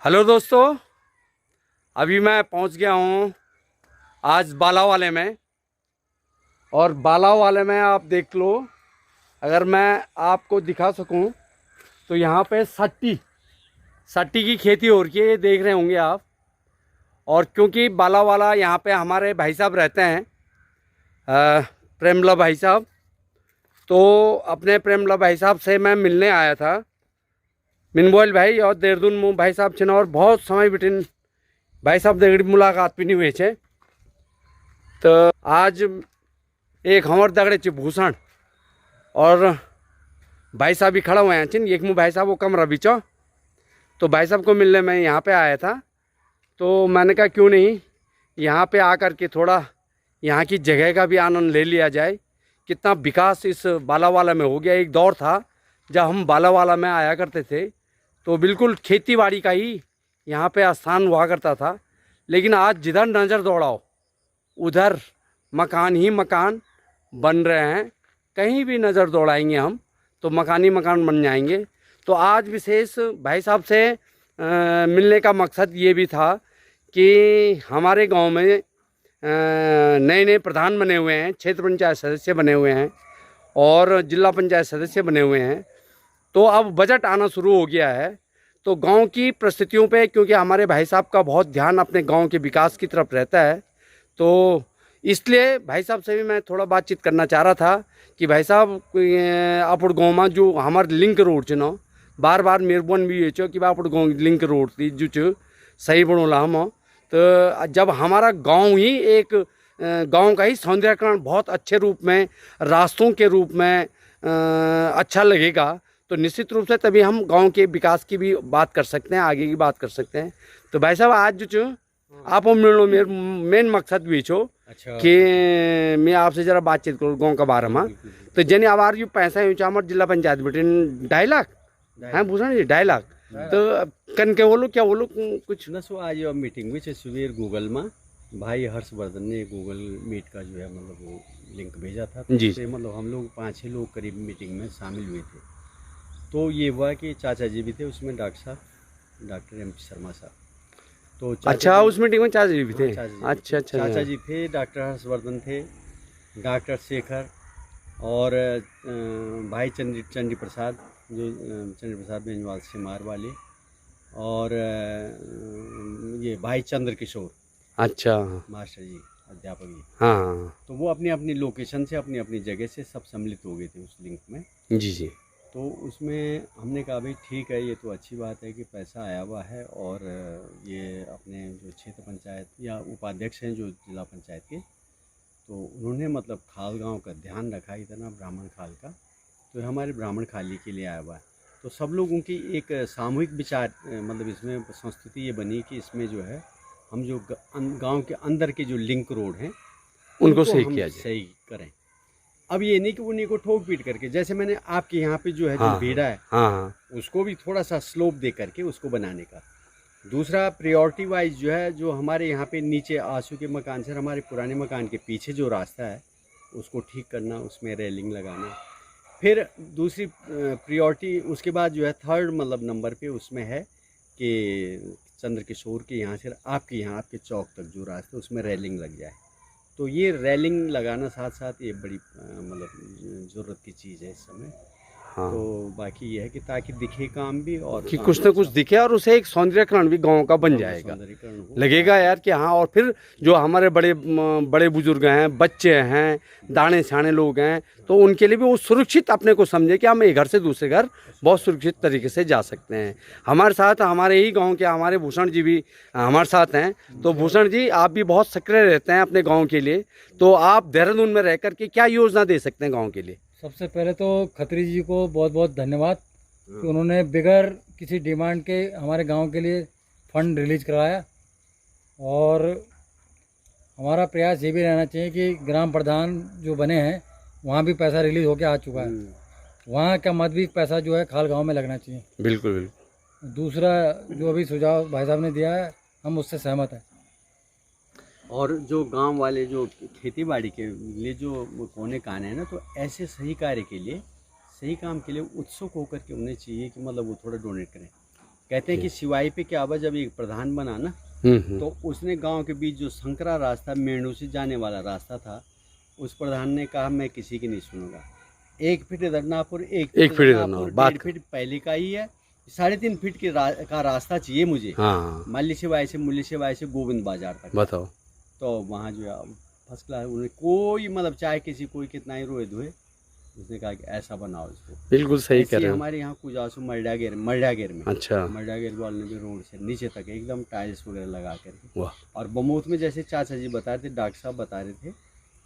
Hello दोस्तों, अभी मैं पहुंच गया हूं आज बालावाले में। और बालावाले में आप देख लो, अगर मैं आपको दिखा सकूं तो यहाँ पे सट्टी सट्टी की खेती हो रही है, ये देख रहे होंगे आप। और क्योंकि बालावाला यहाँ पे हमारे भाई साहब रहते हैं, प्रेमला भाई साहब, तो अपने प्रेमला भाई साहब से मैं मिलने आया था। मिनबोल भाई और देहरादून मुँह भाई साहब छे और बहुत समय बिटिन भाई साहब दगड़ी मुलाकात भी नहीं हुई है। तो आज एक हमारे दगड़े चे भूषण और भाई साहब भी खड़ा हुए हैं चिन, एक मुँह भाई साहब वो कमरा बीचो। तो भाई साहब को मिलने मैं यहाँ पे आया था, तो मैंने कहा क्यों नहीं यहाँ पे आकर के थोड़ा यहाँ की जगह का भी आनंद ले लिया जाए। कितना विकास इस बालावाला में हो गया। एक दौर था जब हम बालावाला में आया करते थे तो बिल्कुल खेतीबाड़ी का ही यहाँ पे स्थान हुआ करता था, लेकिन आज जिधर नज़र दौड़ाओ उधर मकान ही मकान बन रहे हैं। कहीं भी नज़र दौड़ाएंगे हम तो मकान ही मकान बन जाएंगे। तो आज विशेष भाई साहब से मिलने का मकसद ये भी था कि हमारे गांव में नए नए प्रधान बने हुए हैं, क्षेत्र पंचायत सदस्य बने हुए हैं और जिला पंचायत सदस्य बने हुए हैं। तो अब बजट आना शुरू हो गया है, तो गांव की परिस्थितियों पे, क्योंकि हमारे भाई साहब का बहुत ध्यान अपने गांव के विकास की तरफ रहता है, तो इसलिए भाई साहब से भी मैं थोड़ा बातचीत करना चाह रहा था कि भाई साहब आप गाँव में जो हमारे लिंक रोड च न बार बार मेहरबान भी हो कि आप गाँव लिंक रोड थी जो च सही बनोला हम। तो जब हमारा गांव ही एक गांव का ही सौंदर्यकरण बहुत अच्छे रूप में, रास्तों के रूप में अच्छा लगेगा, तो निश्चित रूप से तभी हम गांव के विकास की भी बात कर सकते हैं, आगे की बात कर सकते हैं। तो भाई साहब आज जो आप मिलो मेरे मेन मकसद भी छो कि मैं आपसे जरा बातचीत करूँ गांव का बारे में। तो जने आवार जो पैसा हमारे जिला पंचायत बेटे 2.5 लाख हैं भूषण जी, 2.5 लाख। तो कन के बोलो क्या बोलो कुछ न सो आज मीटिंग हुई सुबह गूगल में भाई हर्षवर्धन ने गूगल मीट का जो है मतलब वो लिंक भेजा था, तो उससे मतलब हम लोग 5-6 लोग करीब मीटिंग में शामिल हुए थे। तो ये हुआ कि चाचा जी भी थे उसमें, डॉक्टर MP शर्मा साहब। तो अच्छा, उस मीटिंग में चाचा जी भी थे? अच्छा, चाचा जी थे, डॉक्टर हर्षवर्धन थे, डॉक्टर शेखर और भाई चंडी प्रसाद जो चंडी प्रसाद बेंजवाल सिमार वाले, और ये भाई चंद्र किशोर, अच्छा मास्टर जी, अध्यापक जी। हाँ, तो वो अपनी अपनी लोकेशन से अपनी अपनी जगह से सब सम्मिलित हो गए थे उस लिंक में। जी जी। तो उसमें हमने कहा भाई ठीक है, ये तो अच्छी बात है कि पैसा आया हुआ है, और ये अपने जो क्षेत्र पंचायत या उपाध्यक्ष हैं जो जिला पंचायत के, तो उन्होंने मतलब खाल गांव का ध्यान रखा, इतना ब्राह्मण खाल का, तो हमारे ब्राह्मण खाली के लिए आया हुआ है। तो सब लोगों की एक सामूहिक विचार मतलब इसमें संस्कृति ये बनी कि इसमें जो है हम जो गांव के अंदर के जो लिंक रोड हैं उनको सही किया जाए, सही करें। अब ये नहीं कि उन्हीं को ठोक पीट करके, जैसे मैंने आपके यहाँ पे जो है जो बेड़ा है, हाँ, उसको भी थोड़ा सा स्लोप दे करके उसको बनाने का। दूसरा प्रायोरिटी वाइज जो है, जो हमारे यहाँ पे नीचे आंसू के मकान से हमारे पुराने मकान के पीछे जो रास्ता है उसको ठीक करना, उसमें रेलिंग लगाना। फिर दूसरी प्रायोरिटी उसके बाद जो है थर्ड मतलब नंबर पे उसमें है कि चंद्र किशोर के यहाँ से आपके यहाँ आपके चौक तक जो रास्ता है उसमें रेलिंग लग जाए। तो ये रेलिंग लगाना साथ साथ ये बड़ी मतलब ज़रूरत की चीज़ है इस समय। हाँ। तो बाकी ये है कि ताकि दिखे काम भी और कि कुछ ना कुछ दिखे और उसे एक सौंदर्यकरण भी गांव का बन जाएगा, लगेगा यार कि हाँ। और फिर जो हमारे बड़े बुजुर्ग हैं, बच्चे हैं, दाने छाने लोग हैं, तो उनके लिए भी वो सुरक्षित अपने को समझे कि हम एक घर से दूसरे घर बहुत सुरक्षित तरीके से जा सकते हैं। हमारे साथ हमारे ही गांव के हमारे भूषण जी भी हमारे साथ हैं। तो भूषण जी, आप भी बहुत सक्रिय रहते हैं अपने गाँव के लिए, तो आप देहरादून में रह कर के क्या योजना दे सकते हैं गाँव के लिए? सबसे पहले तो खत्री जी को बहुत बहुत धन्यवाद कि उन्होंने बिगर किसी डिमांड के हमारे गांव के लिए फंड रिलीज कराया। और हमारा प्रयास ये भी रहना चाहिए कि ग्राम प्रधान जो बने हैं वहाँ भी पैसा रिलीज होकर आ चुका है, वहाँ का मत भी पैसा जो है खाल गांव में लगना चाहिए। बिल्कुल बिल्कुल। दूसरा जो अभी सुझाव भाई साहब ने दिया है हम उससे सहमत हैं। और जो गांव वाले जो खेती बाड़ी के लिए जो कोने काने हैं ना, तो ऐसे सही कार्य के लिए, सही काम के लिए उत्सुक होकर के उन्हें चाहिए कि मतलब वो थोड़ा डोनेट करें। कहते हैं कि सिवाई पे क्या हुआ, जब एक प्रधान बना ना, तो उसने गांव के बीच जो संकरा रास्ता मेंढू से जाने वाला रास्ता था, उस प्रधान ने कहा मैं किसी की नहीं सुनूंगा, 1 फीट दरनापुर, 1 फीट दरनापुर, 1.5 फीट पहले का ही है, 3.5 फीट का रास्ता चाहिए मुझे, हाँ मल्ली सिवाई से, मुल्ली सिवाई से गोविंद बाजार तक। बताओ। तो वहाँ जो है फर्स्ट क्लास, उन्हें कोई मतलब चाहे किसी कोई कितना ही रोए धोए, उसने कहा कि ऐसा बनाओ इसको। बिल्कुल सही ऐसे कह रहे हैं। हमारे यहाँ कुजासू मर्डागेर में, अच्छा, मर्डागेर वाले ने भी रोड से नीचे तक एकदम टाइल्स वगैरह लगा करके। वाह। और बमोत में जैसे चाचा जी बता रहे थे, डॉक्टर साहब बता रहे थे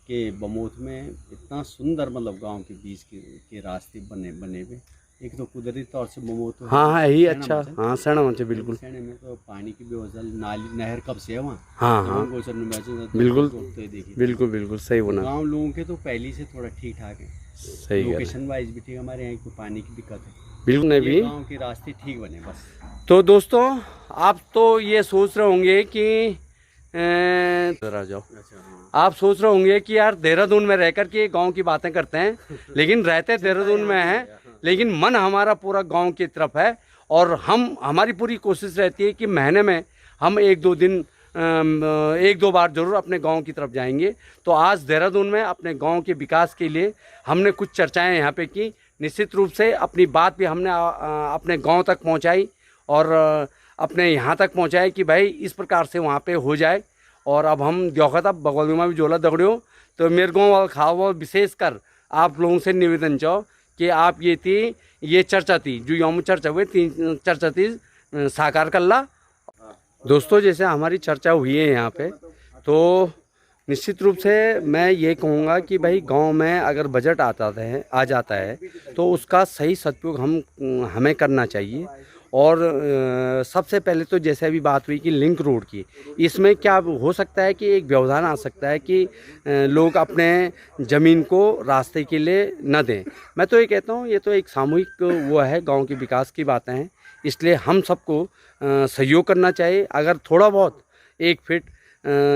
कि बमोत में इतना सुंदर मतलब गांव के बीच के रास्ते बने हुए। एक तो कुदरती तौर से बमोत तो हाँ हाँ यही सैना अच्छा, मंचन। हाँ सैना मंच बिल्कुल। सैने में तो पानी की व्यवस्था, नाली नहर कब से है वहाँ। हाँ हाँ गोचर में बिल्कुल देखिए, बिल्कुल बिल्कुल सही बोला, गांव लोगों के तो पहले से थोड़ा ठीक ठाक है, सही कह रहे हैं। लोकेशन वाइज भी ठीक, हमारे यहाँ तो पानी की दिक्कत है, बिल्कुल नहीं भी। गांव के रास्ते ठीक बने बस। तो दोस्तों आप तो ये सोच रहे होंगे कि इधर आ जाओ, अच्छा, हाँ। आप सोच रहे होंगे कि यार देहरादून में रह कर के गाँव की बातें करते हैं, लेकिन रहते देहरादून में हैं, लेकिन मन हमारा पूरा गांव की तरफ है। और हमारी पूरी कोशिश रहती है कि महीने में हम 1-2 बार जरूर अपने गांव की तरफ जाएंगे। तो आज देहरादून में अपने गांव के विकास के लिए हमने कुछ चर्चाएं यहाँ पे की। निश्चित रूप से अपनी बात भी हमने अपने गांव तक पहुँचाई और अपने यहाँ तक पहुँचाई कि भाई इस प्रकार से वहाँ पे हो जाए। और अब हम द्योखता बगलमा भी जोला दगड़ियो, तो मेरे गाँव वाला खाओ, विशेषकर आप लोगों से निवेदन चाहो कि आप ये चर्चा थी जो यौम चर्चा हुई थी, चर्चा थी साकार कल्ला। दोस्तों जैसे हमारी चर्चा हुई है यहाँ पे, तो निश्चित रूप से मैं ये कहूँगा कि भाई गांव में अगर बजट आ जाता है तो उसका सही सदुपयोग हमें करना चाहिए। और सबसे पहले तो जैसे अभी बात हुई कि लिंक रोड की, इसमें क्या हो सकता है कि एक व्यवधान आ सकता है कि लोग अपने ज़मीन को रास्ते के लिए न दें। मैं तो ये कहता हूँ ये तो एक सामूहिक वो है, गांव के विकास की बातें हैं, इसलिए हम सबको सहयोग करना चाहिए। अगर थोड़ा बहुत 1 फीट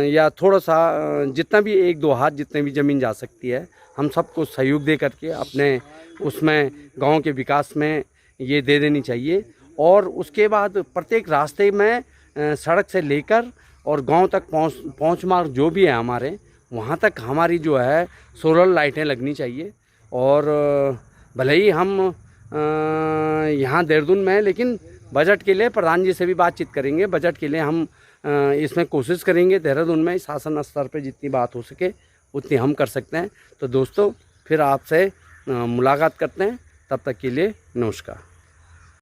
या थोड़ा सा जितना भी 1-2 हाथ जितने भी ज़मीन जा सकती है, हम सबको सहयोग दे करके अपने उसमें गांव के विकास में ये दे देनी चाहिए। और उसके बाद प्रत्येक रास्ते में सड़क से लेकर और गांव तक पहुंच मार्ग जो भी है हमारे, वहां तक हमारी जो है सोलर लाइटें लगनी चाहिए। और भले ही हम यहाँ देहरादून में, लेकिन बजट के लिए प्रधान जी से भी बातचीत करेंगे। बजट के लिए हम इसमें कोशिश करेंगे देहरादून में शासन स्तर पे जितनी बात हो सके उतनी हम कर सकते हैं। तो दोस्तों फिर आपसे मुलाकात करते हैं, तब तक के लिए नमस्कार।